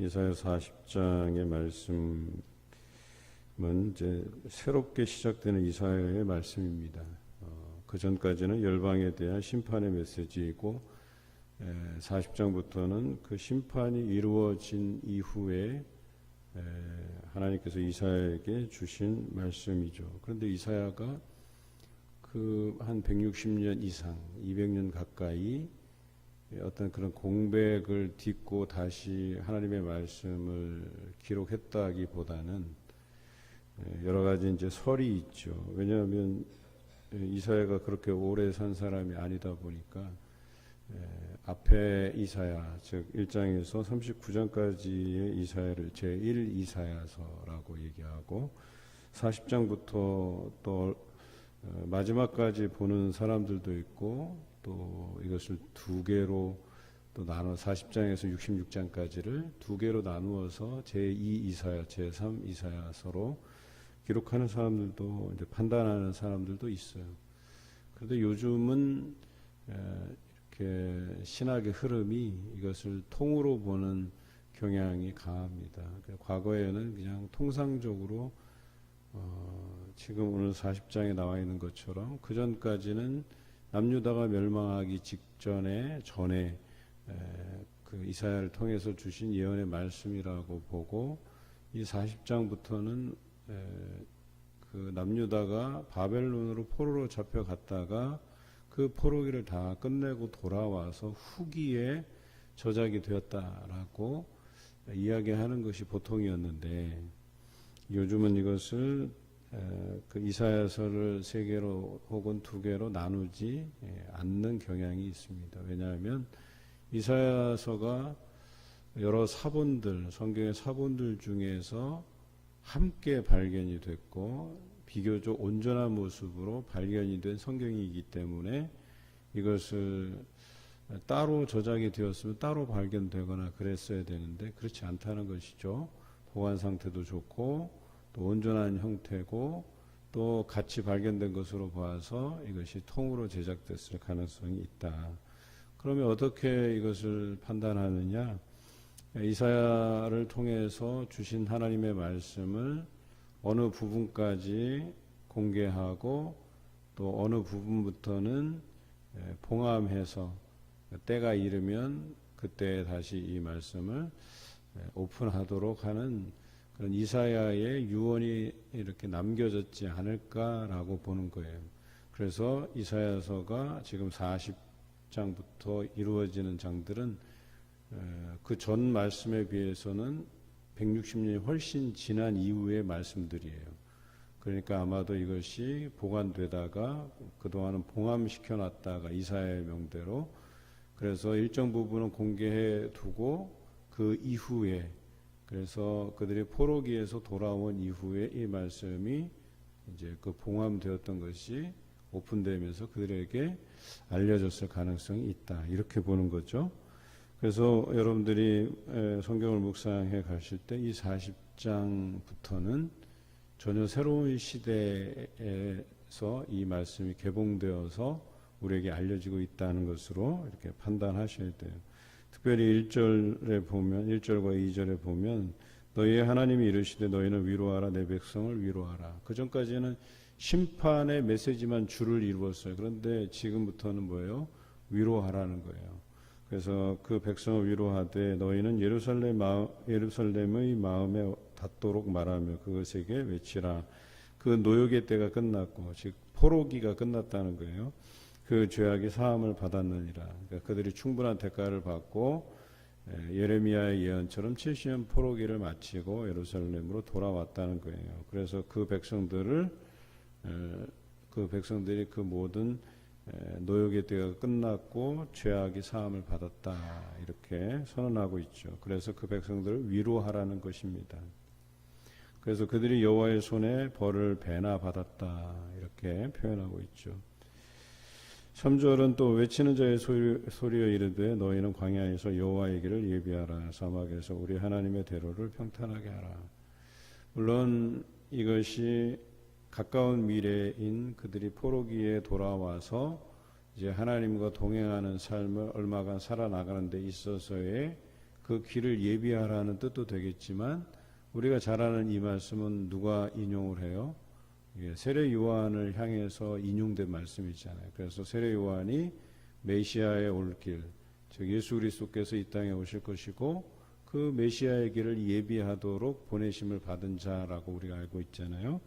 이사야 40장의 말씀은 이제 새롭게 시작되는 이사야의 말씀입니다. 그 전까지는 열방에 대한 심판의 메시지이고 40장부터는 그 심판이 이루어진 이후에 하나님께서 이사야에게 주신 말씀이죠. 그런데 이사야가 그 한 160년 이상, 200년 가까이 어떤 그런 공백을 딛고 다시 하나님의 말씀을 기록했다기보다는 여러 가지 이제 설이 있죠. 왜냐하면 이사야가 그렇게 오래 산 사람이 아니다 보니까 앞에 이사야, 즉 1장에서 39장까지의 이사야를 제1 이사야서라고 얘기하고 40장부터 또 마지막까지 보는 사람들도 있고 또 이것을 두 개로 또 나눠 40장에서 66장까지를 두 개로 나누어서 제2 이사야, 제3 이사야서로 기록하는 사람들도 이제 판단하는 사람들도 있어요. 그런데 요즘은 이렇게 신학의 흐름이 이것을 통으로 보는 경향이 강합니다. 과거에는 그냥 통상적으로 지금 오늘 40장에 나와 있는 것처럼 그 전까지는 남유다가 멸망하기 전에 그 이사야를 통해서 주신 예언의 말씀이라고 보고 이 40장부터는 그 남유다가 바벨론으로 포로로 잡혀갔다가 그 포로기를 다 끝내고 돌아와서 후기에 저작이 되었다라고 이야기하는 것이 보통이었는데 요즘은 이것을 그 이사야서를 세 개로 혹은 두 개로 나누지 않는 경향이 있습니다. 왜냐하면 이사야서가 여러 사본들, 성경의 사본들 중에서 함께 발견이 됐고 비교적 온전한 모습으로 발견이 된 성경이기 때문에 이것을 따로 저작이 되었으면 따로 발견되거나 그랬어야 되는데 그렇지 않다는 것이죠. 보관 상태도 좋고 또 온전한 형태고 또 같이 발견된 것으로 봐서 이것이 통으로 제작됐을 가능성이 있다. 그러면 어떻게 이것을 판단하느냐? 이사야를 통해서 주신 하나님의 말씀을 어느 부분까지 공개하고 또 어느 부분부터는 봉함해서 때가 이르면 그때 다시 이 말씀을 오픈하도록 하는 그런 이사야의 유언이 이렇게 남겨졌지 않을까라고 보는 거예요. 그래서 이사야서가 지금 40장부터 이루어지는 장들은 그 전 말씀에 비해서는 160년이 훨씬 지난 이후의 말씀들이에요. 그러니까 아마도 이것이 보관되다가 그동안은 봉함시켜 놨다가 이사야의 명대로 그래서 일정 부분은 공개해 두고 그 이후에 그래서 그들이 포로기에서 돌아온 이후에 이 말씀이 이제 그 봉함되었던 것이 오픈되면서 그들에게 알려졌을 가능성이 있다. 이렇게 보는 거죠. 그래서 여러분들이 성경을 묵상해 가실 때 이 40장부터는 전혀 새로운 시대에서 이 말씀이 개봉되어서 우리에게 알려지고 있다는 것으로 이렇게 판단하셔야 돼요. 특별히 1절에 보면 1절과 2절에 보면 너희의 하나님이 이르시되 너희는 위로하라 내 백성을 위로하라. 그 전까지는 심판의 메시지만 주를 이루었어요. 그런데 지금부터는 뭐예요? 위로하라는 거예요. 그래서 그 백성을 위로하되 너희는 예루살렘의 마음에 닿도록 말하며 그것에게 외치라. 그 노역의 때가 끝났고 즉 포로기가 끝났다는 거예요. 그 죄악이 사함을 받았느니라. 그러니까 그들이 충분한 대가를 받고 예레미야의 예언처럼 70년 포로기를 마치고 예루살렘으로 돌아왔다는 거예요. 그래서 그 백성들이 그 모든 노역의 때가 끝났고 죄악이 사함을 받았다 이렇게 선언하고 있죠. 그래서 그 백성들을 위로하라는 것입니다. 그래서 그들이 여호와의 손에 벌을 배나 받았다 이렇게 표현하고 있죠. 3절은 또 외치는 자의 소리여 이르되 너희는 광야에서 여호와의 길을 예비하라 사막에서 우리 하나님의 대로를 평탄하게 하라. 물론 이것이 가까운 미래인 그들이 포로기에 돌아와서 이제 하나님과 동행하는 삶을 얼마간 살아나가는 데 있어서의 그 길을 예비하라는 뜻도 되겠지만 우리가 잘 아는 이 말씀은 누가 인용을 해요? 세례 요한을 향해서 인용된 말씀이잖아요. 그래서 세례 요한이 메시아의 올 길, 즉 예수 그리스도께서 이 땅에 오실 것이고 그 메시아의 길을 예비하도록 보내심을 받은 자라고 우리가 알고 있잖아요.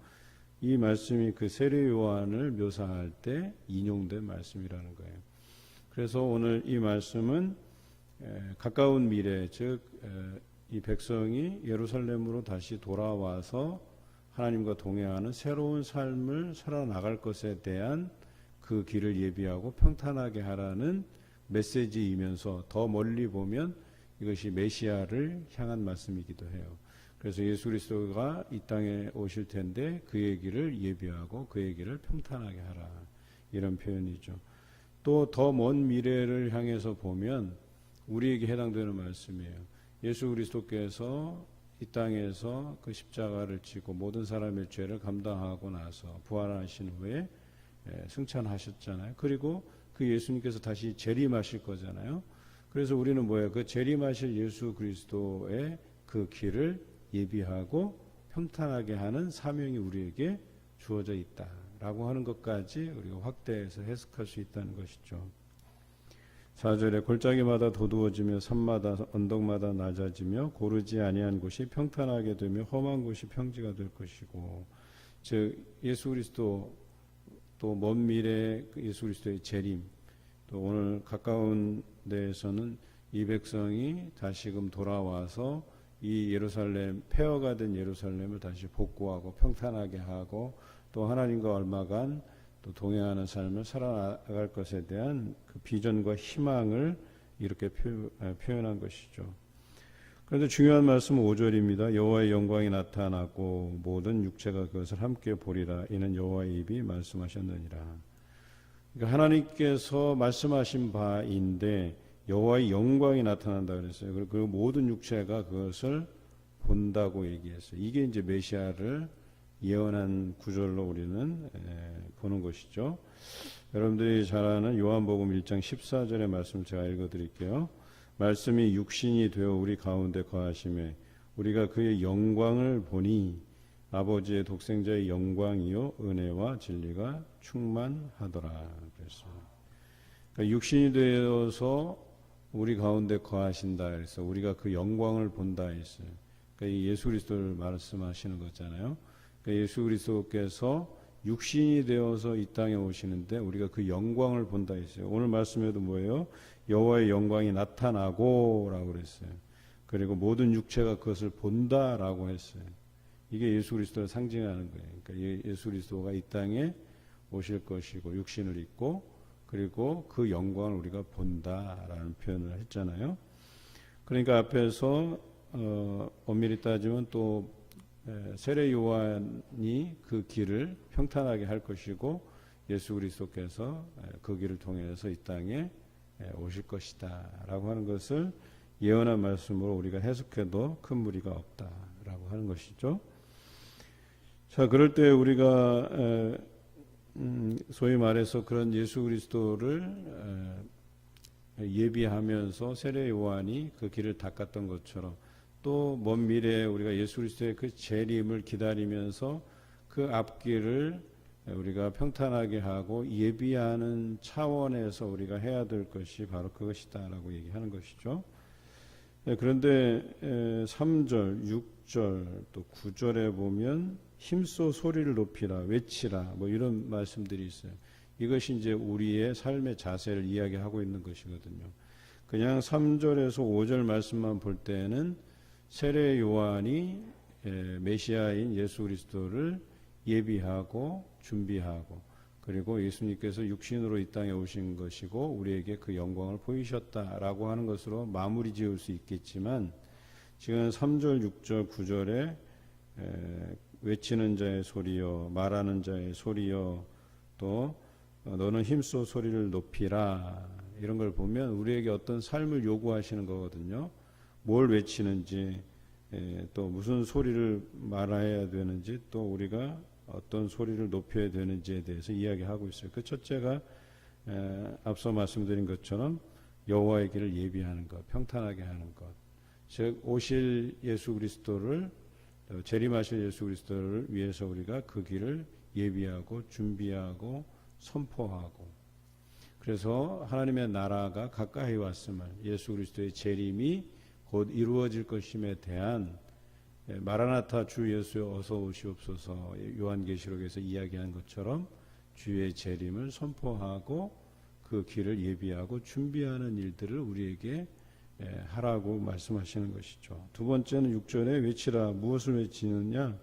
이 말씀이 그 세례 요한을 묘사할 때 인용된 말씀이라는 거예요. 그래서 오늘 이 말씀은 가까운 미래, 즉 이 백성이 예루살렘으로 다시 돌아와서 하나님과 동행하는 새로운 삶을 살아나갈 것에 대한 그 길을 예비하고 평탄하게 하라는 메시지이면서 더 멀리 보면 이것이 메시아를 향한 말씀이기도 해요. 그래서 예수 그리스도가 이 땅에 오실 텐데 그의 길을 예비하고 그의 길을 평탄하게 하라, 이런 표현이죠. 또 더 먼 미래를 향해서 보면 우리에게 해당되는 말씀이에요. 예수 그리스도께서 이 땅에서 그 십자가를 지고 모든 사람의 죄를 감당하고 나서 부활하신 후에 승천하셨잖아요. 그리고 그 예수님께서 다시 재림하실 거잖아요. 그래서 우리는 뭐예요? 그 재림하실 예수 그리스도의 그 길을 예비하고 평탄하게 하는 사명이 우리에게 주어져 있다라고 하는 것까지 우리가 확대해서 해석할 수 있다는 것이죠. 4절에 골짜기마다 도두어지며 산마다 언덕마다 낮아지며 고르지 아니한 곳이 평탄하게 되며 험한 곳이 평지가 될 것이고, 즉 예수 그리스도 또 먼 미래 예수 그리스도의 재림, 또 오늘 가까운 데에서는 이 백성이 다시금 돌아와서 이 예루살렘, 폐허가 된 예루살렘을 다시 복구하고 평탄하게 하고 또 하나님과 얼마간 또 동행하는 삶을 살아나갈 것에 대한 그 비전과 희망을 이렇게 표현한 것이죠. 그런데 중요한 말씀은 5절입니다. 여호와의 영광이 나타나고 모든 육체가 그것을 함께 보리라. 이는 여호와의 입이 말씀하셨느니라. 그러니까 하나님께서 말씀하신 바인데 여호와의 영광이 나타난다 그랬어요. 그리고 모든 육체가 그것을 본다고 얘기했어요. 이게 이제 메시아를 예언한 구절로 우리는 보는 것이죠. 여러분들이 잘 아는 요한복음 1장 14절의 말씀을 제가 읽어드릴게요. 말씀이 육신이 되어 우리 가운데 거하심에 우리가 그의 영광을 보니 아버지의 독생자의 영광이요 은혜와 진리가 충만하더라 그랬어요. 그러니까 육신이 되어서 우리 가운데 거하신다 그래서 우리가 그 영광을 본다 했어요. 그러니까 예수 그리스도를 말씀하시는 거잖아요. 그러니까 예수 그리스도께서 육신이 되어서 이 땅에 오시는데 우리가 그 영광을 본다 했어요. 오늘 말씀에도 뭐예요? 여호와의 영광이 나타나고 라고 그랬어요. 그리고 모든 육체가 그것을 본다라고 했어요. 이게 예수 그리스도를 상징하는 거예요. 그러니까 예수 그리스도가 이 땅에 오실 것이고 육신을 입고 그리고 그 영광을 우리가 본다라는 표현을 했잖아요. 그러니까 앞에서 엄밀히 따지면 또 세례 요한이 그 길을 평탄하게 할 것이고 예수 그리스도께서 그 길을 통해서 이 땅에 오실 것이다 라고 하는 것을 예언한 말씀으로 우리가 해석해도 큰 무리가 없다라고 하는 것이죠. 자, 그럴 때 우리가 소위 말해서 그런 예수 그리스도를 예비하면서 세례 요한이 그 길을 닦았던 것처럼 또 먼 미래에 우리가 예수 그리스도의 그 재림을 기다리면서 그 앞길을 우리가 평탄하게 하고 예비하는 차원에서 우리가 해야 될 것이 바로 그것이다라고 얘기하는 것이죠. 그런데 3절, 6절 또 9절에 보면 힘써 소리를 높이라, 외치라 뭐 이런 말씀들이 있어요. 이것이 이제 우리의 삶의 자세를 이야기하고 있는 것이거든요. 그냥 3절에서 5절 말씀만 볼 때는 세례 요한이 메시아인 예수 그리스도를 예비하고 준비하고 그리고 예수님께서 육신으로 이 땅에 오신 것이고 우리에게 그 영광을 보이셨다라고 하는 것으로 마무리 지을 수 있겠지만 지금 3절, 6절, 9절에 외치는 자의 소리여 말하는 자의 소리여 또 너는 힘써 소리를 높이라 이런 걸 보면 우리에게 어떤 삶을 요구하시는 거거든요. 뭘 외치는지 또 무슨 소리를 말해야 되는지 또 우리가 어떤 소리를 높여야 되는지에 대해서 이야기하고 있어요. 그 첫째가 앞서 말씀드린 것처럼 여호와의 길을 예비하는 것, 평탄하게 하는 것. 즉 오실 예수 그리스도를 재림하실 예수 그리스도를 위해서 우리가 그 길을 예비하고 준비하고 선포하고, 그래서 하나님의 나라가 가까이 왔음을, 예수 그리스도의 재림이 곧 이루어질 것임에 대한 마라나타 주 예수여 어서 오시옵소서 요한계시록에서 이야기한 것처럼 주의 재림을 선포하고 그 길을 예비하고 준비하는 일들을 우리에게 하라고 말씀하시는 것이죠. 두 번째는 6절에 외치라. 무엇을 외치느냐?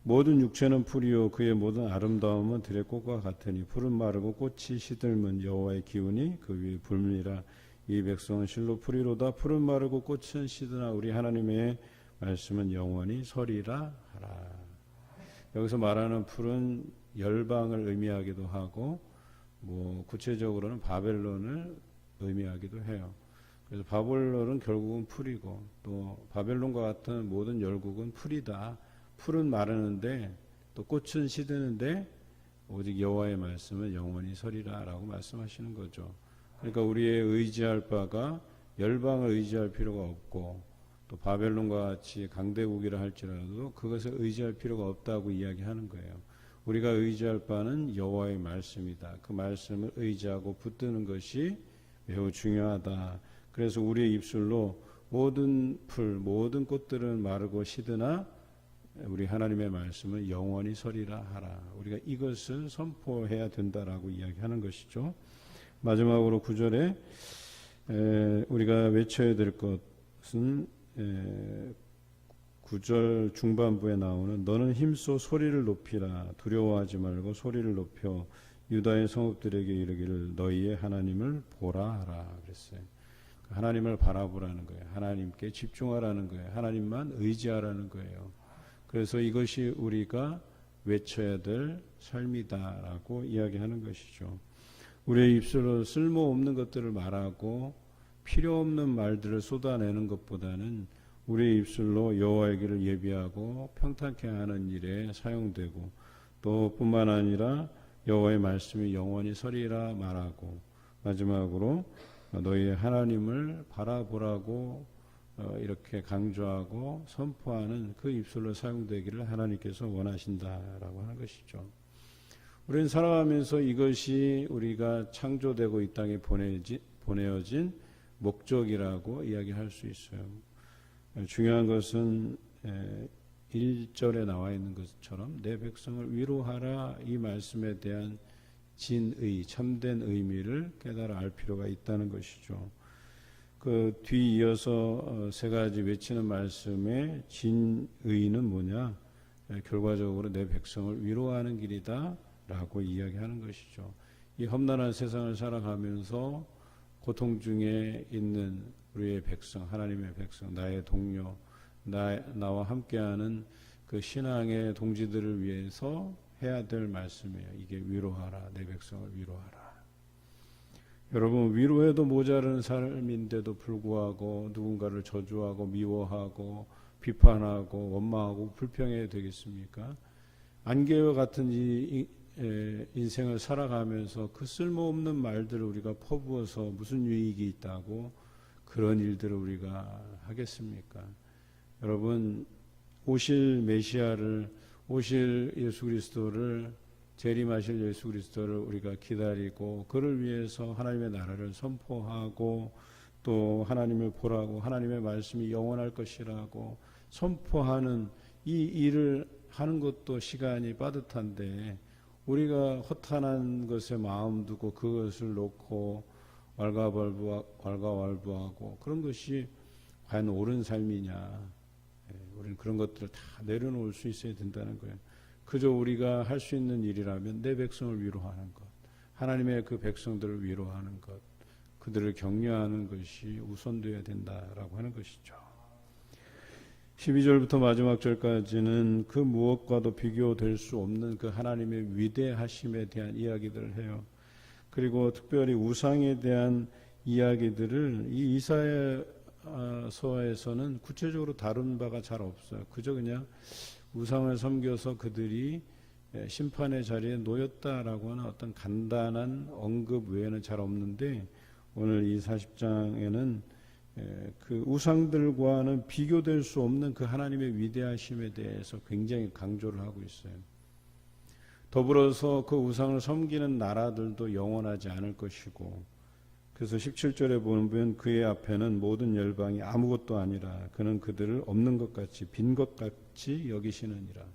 모든 육체는 풀이요 그의 모든 아름다움은 들의 꽃과 같으니 풀은 마르고 꽃이 시들면 여호와의 기운이 그 위에 불미라. 이 백성은 실로 풀이로다. 풀은 마르고 꽃은 시드나 우리 하나님의 말씀은 영원히 서리라 하라. 여기서 말하는 풀은 열방을 의미하기도 하고 구체적으로는 바벨론을 의미하기도 해요. 그래서 바벨론은 결국은 풀이고 또 바벨론과 같은 모든 열국은 풀이다. 풀은 마르는데 또 꽃은 시드는데 오직 여호와의 말씀은 영원히 서리라라고 말씀하시는 거죠. 그러니까 우리의 의지할 바가 열방을 의지할 필요가 없고 또 바벨론과 같이 강대국이라 할지라도 그것을 의지할 필요가 없다고 이야기하는 거예요. 우리가 의지할 바는 여호와의 말씀이다. 그 말씀을 의지하고 붙드는 것이 매우 중요하다. 그래서 우리의 입술로 모든 풀, 모든 꽃들은 마르고 시드나 우리 하나님의 말씀은 영원히 서리라 하라. 우리가 이것을 선포해야 된다라고 이야기하는 것이죠. 마지막으로 9절에 우리가 외쳐야 될 것은 9절 중반부에 나오는 너는 힘써 소리를 높이라. 두려워하지 말고 소리를 높여 유다의 성읍들에게 이르기를 너희의 하나님을 보라 하라 그랬어요. 하나님을 바라보라는 거예요. 하나님께 집중하라는 거예요. 하나님만 의지하라는 거예요. 그래서 이것이 우리가 외쳐야 될 삶이다라고 이야기하는 것이죠. 우리의 입술로 쓸모없는 것들을 말하고 필요 없는 말들을 쏟아내는 것보다는 우리의 입술로 여호와의 길을 예비하고 평탄케 하는 일에 사용되고 또 뿐만 아니라 여호와의 말씀이 영원히 서리라 말하고 마지막으로 너희의 하나님을 바라보라고 이렇게 강조하고 선포하는 그 입술로 사용되기를 하나님께서 원하신다라고 하는 것이죠. 우리는 살아가면서 이것이 우리가 창조되고 이 땅에 보내어진 목적이라고 이야기할 수 있어요. 중요한 것은 1절에 나와 있는 것처럼 내 백성을 위로하라 이 말씀에 대한 진의, 참된 의미를 깨달아 알 필요가 있다는 것이죠. 그 뒤 이어서 세 가지 외치는 말씀의 진의는 뭐냐? 결과적으로 내 백성을 위로하는 길이다 라고 이야기하는 것이죠. 이 험난한 세상을 살아가면서 고통 중에 있는 우리의 백성, 하나님의 백성, 나의 동료, 나와 함께하는 그 신앙의 동지들을 위해서 해야 될 말씀이에요. 이게 위로하라, 내 백성을 위로하라. 여러분, 위로해도 모자라는 삶인데도 불구하고 누군가를 저주하고 미워하고 비판하고 원망하고 불평해야 되겠습니까? 안개와 같은 이 인생을 살아가면서 그 쓸모없는 말들을 우리가 퍼부어서 무슨 유익이 있다고 그런 일들을 우리가 하겠습니까? 여러분, 오실 메시아를, 오실 예수 그리스도를, 재림하실 예수 그리스도를 우리가 기다리고 그를 위해서 하나님의 나라를 선포하고 또 하나님을 보라고 하나님의 말씀이 영원할 것이라고 선포하는 이 일을 하는 것도 시간이 빠듯한데 우리가 허탄한 것에 마음 두고 그것을 놓고 왈가왈부하고 그런 것이 과연 옳은 삶이냐? 우리는 그런 것들을 다 내려놓을 수 있어야 된다는 거예요. 그저 우리가 할 수 있는 일이라면 내 백성을 위로하는 것, 하나님의 그 백성들을 위로하는 것, 그들을 격려하는 것이 우선되어야 된다라고 하는 것이죠. 12절부터 마지막 절까지는 그 무엇과도 비교될 수 없는 그 하나님의 위대하심에 대한 이야기들을 해요. 그리고 특별히 우상에 대한 이야기들을 이 이사야서에서는 구체적으로 다룬 바가 잘 없어요. 그저 그냥 우상을 섬겨서 그들이 심판의 자리에 놓였다라고 하는 어떤 간단한 언급 외에는 잘 없는데 오늘 이 40장에는 그 우상들과는 비교될 수 없는 그 하나님의 위대하심에 대해서 굉장히 강조를 하고 있어요. 더불어서 그 우상을 섬기는 나라들도 영원하지 않을 것이고, 그래서 17절에 보면 그의 앞에는 모든 열방이 아무것도 아니라 그는 그들을 없는 것 같이 빈 것 같이 여기시느니라.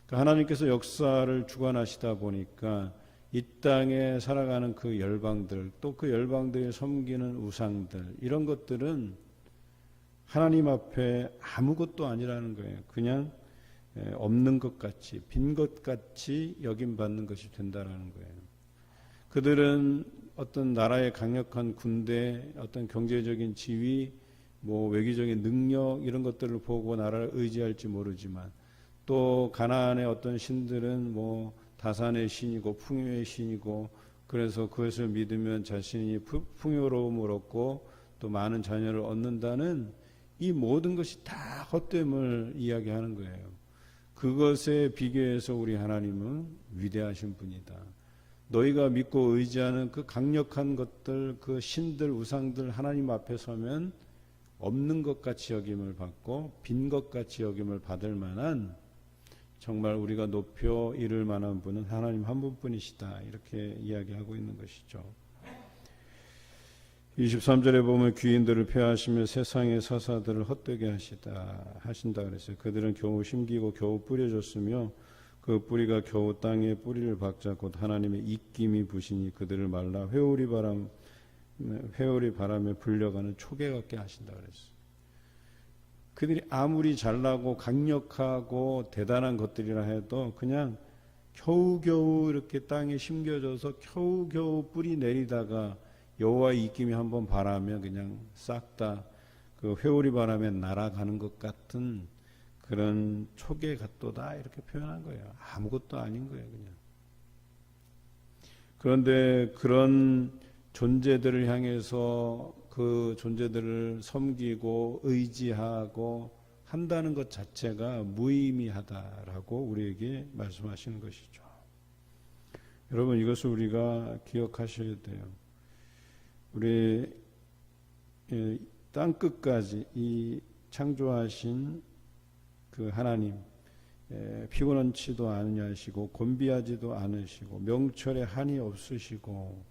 그러니까 하나님께서 역사를 주관하시다 보니까 이 땅에 살아가는 그 열방들, 또 그 열방들이 섬기는 우상들, 이런 것들은 하나님 앞에 아무것도 아니라는 거예요. 그냥 없는 것 같이, 빈 것 같이 여김받는 것이 된다라는 거예요. 그들은 어떤 나라의 강력한 군대, 어떤 경제적인 지위, 뭐 외교적인 능력 이런 것들을 보고 나라를 의지할지 모르지만, 또 가나안의 어떤 신들은 뭐 다산의 신이고 풍요의 신이고, 그래서 그것을 믿으면 자신이 풍요로움을 얻고 또 많은 자녀를 얻는다는 이 모든 것이 다 헛됨을 이야기하는 거예요. 그것에 비교해서 우리 하나님은 위대하신 분이다. 너희가 믿고 의지하는 그 강력한 것들, 그 신들, 우상들 하나님 앞에 서면 없는 것 같이 여김을 받고 빈 것 같이 여김을 받을 만한, 정말 우리가 높여 이를 만한 분은 하나님 한 분뿐이시다, 이렇게 이야기하고 있는 것이죠. 23절에 보면 귀인들을 폐하시며 세상의 사사들을 헛되게 하신다 그랬어요. 그들은 겨우 심기고 겨우 뿌려졌으며 그 뿌리가 겨우 땅에 뿌리를 박자 곧 하나님의 입김이 부시니 그들을 말라 회오리 바람에 불려가는 초계 같게 하신다 그랬어요. 그들이 아무리 잘나고 강력하고 대단한 것들이라 해도 그냥 겨우겨우 이렇게 땅에 심겨져서 겨우겨우 뿌리 내리다가 여호와의 입김이 한번 바라면 그냥 싹 다 그 회오리 바람에 날아가는 것 같은 그런 초계 같도다, 이렇게 표현한 거예요. 아무것도 아닌 거예요, 그냥. 그런데 그런 존재들을 향해서 그 존재들을 섬기고 의지하고 한다는 것 자체가 무의미하다라고 우리에게 말씀하시는 것이죠. 여러분, 이것을 우리가 기억하셔야 돼요. 우리 땅 끝까지 이 창조하신 그 하나님, 피곤하지도 않으시고 곤비하지도 않으시고 명철에 한이 없으시고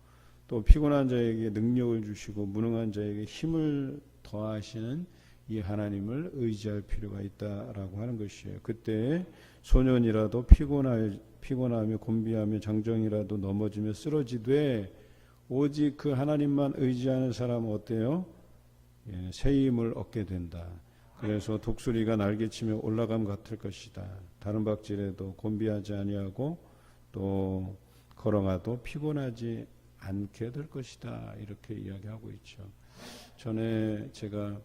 또 피곤한 자에게 능력을 주시고 무능한 자에게 힘을 더하시는 이 하나님을 의지할 필요가 있다라고 하는 것이에요. 그때 소년이라도 피곤하며 곤비하며 장정이라도 넘어지며 쓰러지되 오직 그 하나님만 의지하는 사람은 어때요? 새 힘을 얻게 된다. 그래서 독수리가 날개치며 올라감 같을 것이다. 다른 박질에도 곤비하지 아니하고 또 걸어가도 피곤하지 않게 될 것이다, 이렇게 이야기하고 있죠. 전에 제가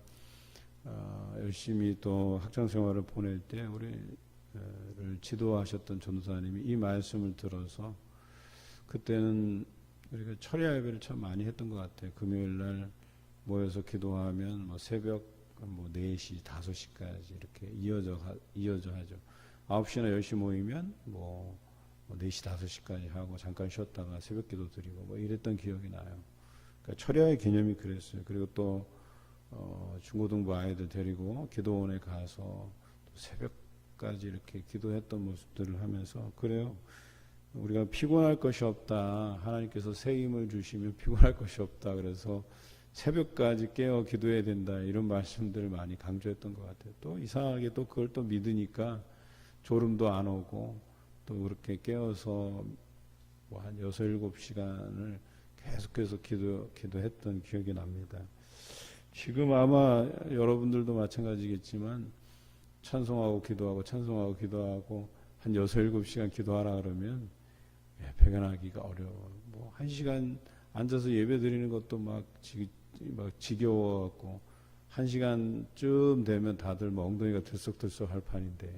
열심히 또 학창 생활을 보낼 때 우리를 지도하셨던 전도사님이 이 말씀을 들어서, 그때는 우리가 철야 예배를 참 많이 했던 것 같아요. 금요일 날 모여서 기도하면 뭐 새벽 뭐 4시, 5시까지 이렇게 이어져 하죠. 9시나 10시 모이면 뭐 4시, 5시까지 하고 잠깐 쉬었다가 새벽 기도 드리고 뭐 이랬던 기억이 나요. 그러니까 철야의 개념이 그랬어요. 그리고 또 중고등부 아이들 데리고 기도원에 가서 또 새벽까지 이렇게 기도했던 모습들을 하면서, 그래요. 우리가 피곤할 것이 없다. 하나님께서 새 힘을 주시면 피곤할 것이 없다. 그래서 새벽까지 깨어 기도해야 된다, 이런 말씀들을 많이 강조했던 것 같아요. 또 이상하게 또 그걸 또 믿으니까 졸음도 안 오고 또 그렇게 깨어서 뭐 한 6, 7시간을 계속해서 기도했던 기억이 납니다. 지금 아마 여러분들도 마찬가지겠지만 찬송하고 기도하고 한 6, 7시간 기도하라 그러면 배견하기가 어려워. 뭐 1시간 앉아서 예배 드리는 것도 막 지겨워갖고 1시간쯤 되면 다들 뭐 엉덩이가 들썩들썩 할 판인데,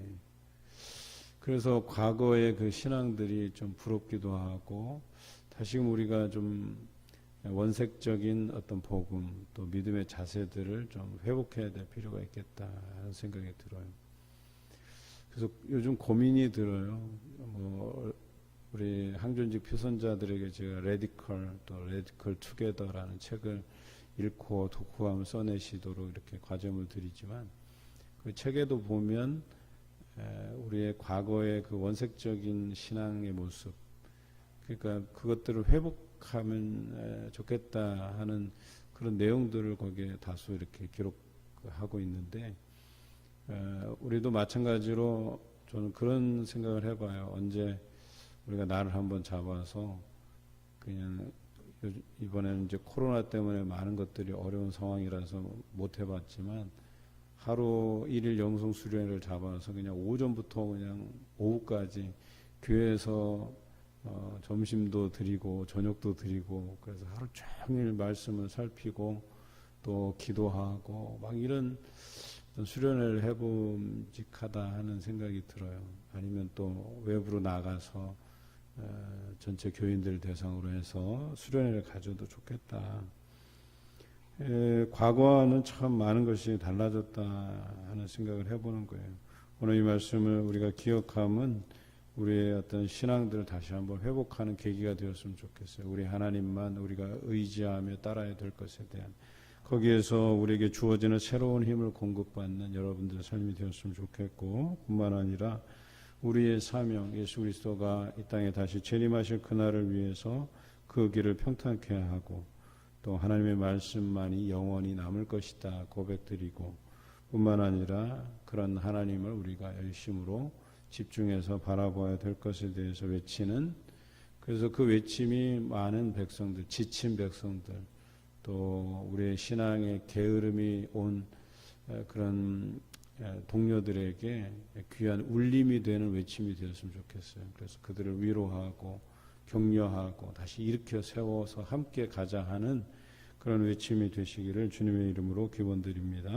그래서 과거의 그 신앙들이 좀 부럽기도 하고 다시금 우리가 좀 원색적인 어떤 복음 또 믿음의 자세들을 좀 회복해야 될 필요가 있겠다 하는 생각이 들어요. 그래서 요즘 고민이 들어요. 뭐 우리 항존직 표선자들에게 제가 레디컬 투게더라는 책을 읽고 독후감 써내시도록 이렇게 과점을 드리지만 그 책에도 보면 우리의 과거의 그 원색적인 신앙의 모습, 그러니까 그것들을 회복하면 좋겠다 하는 그런 내용들을 거기에 다수 이렇게 기록하고 있는데, 우리도 마찬가지로 저는 그런 생각을 해봐요. 언제 우리가 날을 한번 잡아서 그냥 이번에는 이제 코로나 때문에 많은 것들이 어려운 상황이라서 못 해봤지만 하루 1일 영성 수련회를 잡아서 그냥 오전부터 그냥 오후까지 교회에서 점심도 드리고 저녁도 드리고 그래서 하루 종일 말씀을 살피고 또 기도하고 막 이런 수련회를 해봄직하다 하는 생각이 들어요. 아니면 또 외부로 나가서 전체 교인들 대상으로 해서 수련회를 가져도 좋겠다. 과거와는 참 많은 것이 달라졌다 하는 생각을 해보는 거예요. 오늘 이 말씀을 우리가 기억하면 우리의 어떤 신앙들을 다시 한번 회복하는 계기가 되었으면 좋겠어요. 우리 하나님만 우리가 의지하며 따라야 될 것에 대한, 거기에서 우리에게 주어지는 새로운 힘을 공급받는 여러분들의 삶이 되었으면 좋겠고, 뿐만 아니라 우리의 사명, 예수 그리스도가 이 땅에 다시 재림하실 그날을 위해서 그 길을 평탄케 하고 또 하나님의 말씀만이 영원히 남을 것이다 고백드리고, 뿐만 아니라 그런 하나님을 우리가 열심으로 집중해서 바라봐야 될 것에 대해서 외치는, 그래서 그 외침이 많은 백성들, 지친 백성들, 또 우리의 신앙의 게으름이 온 그런 동료들에게 귀한 울림이 되는 외침이 되었으면 좋겠어요. 그래서 그들을 위로하고 격려하고 다시 일으켜 세워서 함께 가자 하는 그런 외침이 되시기를 주님의 이름으로 기원드립니다.